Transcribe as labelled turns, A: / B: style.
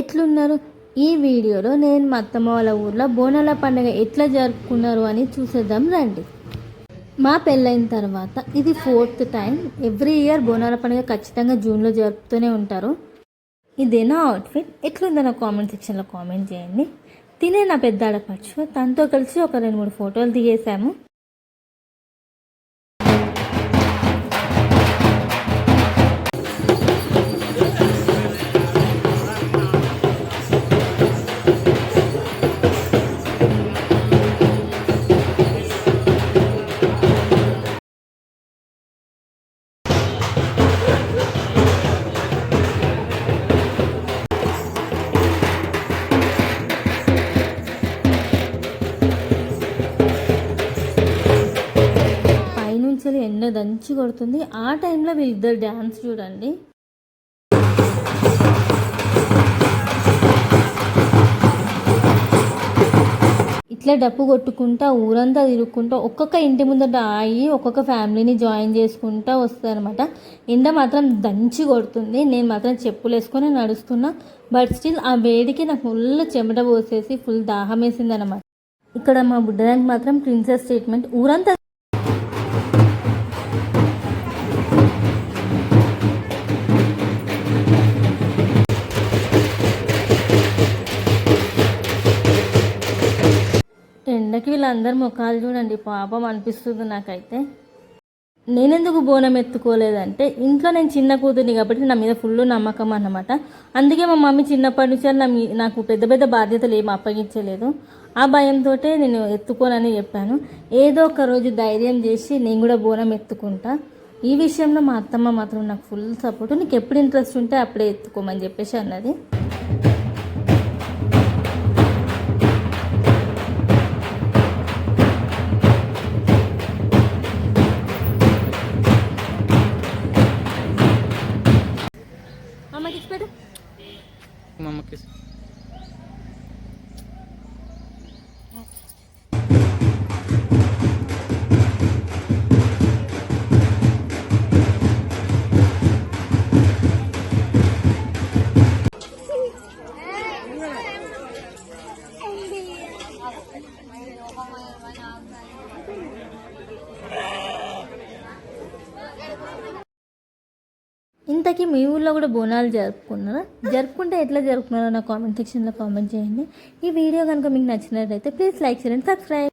A: ఎట్లున్నారు? ఈ వీడియోలో నేను మా అత్తమ్మ వాళ్ళ ఊర్లో బోనాల పండుగ ఎట్లా జరుపుకున్నారు అని చూసేద్దాం రండి. మా పెళ్ళైన తర్వాత ఇది 4th టైం. ఎవ్రీ ఇయర్ బోనాల పండుగ ఖచ్చితంగా జూన్లో జరుపుతూనే ఉంటారు. ఇదేనా అవుట్ఫిట్? ఎట్లుందో నా కామెంట్ సెక్షన్లో కామెంట్ చేయండి. తినే నా పెద్ద ఆడపడుచు, తనతో కలిసి ఒక 2-3 ఫోటోలు దిగేసాము. పైనుంచి ఎండ దంచి కొడుతుంది. ఆ టైంలో వీళ్ళిద్దరు డ్యాన్స్ చూడండి. ఇట్లా డప్పు కొట్టుకుంటా ఊరంతా తిరుగుకుంటా ఒక్కొక్క ఇంటి ముందట ఆగి ఒక్కొక్క ఫ్యామిలీని జాయిన్ చేసుకుంటా వస్తారనమాట. ఎండ మాత్రం దంచి కొడుతుంది. నేను మాత్రం చెప్పులు వేసుకొని నడుస్తున్నా. బట్ స్టిల్ ఆ వేడికి నాకు ఫుల్ చెమట పోసేసి ఫుల్ దాహం వేసింది అనమాట. ఇక్కడ మా బుడ్డదానికి మాత్రం ప్రిన్సెస్ ట్రీట్మెంట్. ఊరంతా ఎండకి వీళ్ళందరూ ముఖాలు చూడండి, పాపం అనిపిస్తుంది నాకైతే. నేనెందుకు బోనం ఎత్తుకోలేదంటే ఇంట్లో నేను చిన్న కూతుర్ని కాబట్టి నా మీద ఫుల్ నమ్మకం అన్నమాట. అందుకే మా మమ్మీ చిన్నప్పటి నుంచి నాకు పెద్ద పెద్ద బాధ్యతలు ఏమి అప్పగించలేదు. ఆ భయంతో నేను ఎత్తుకోనని చెప్పాను. ఏదో ఒక రోజు ధైర్యం చేసి నేను కూడా బోనం ఎత్తుకుంటా. ఈ విషయంలో మా అత్తమ్మ మాత్రం నాకు ఫుల్ సపోర్ట్. నీకు ఎప్పుడు ఇంట్రెస్ట్ ఉంటే అప్పుడే ఎత్తుకోమని చెప్పేసి అన్నది.
B: మమ్మకి
A: ఇంతకీ మీ ఊళ్ళో కూడా బోనాలు జరుపుకున్నారా? జరుపుకుంటే ఎట్లా జరుపుకున్నారో నా కామెంట్ సెక్షన్లో కామెంట్ చేయండి. ఈ వీడియో కనుక మీకు నచ్చినట్లయితే ప్లీజ్ లైక్ చేయండి, సబ్స్క్రైబ్.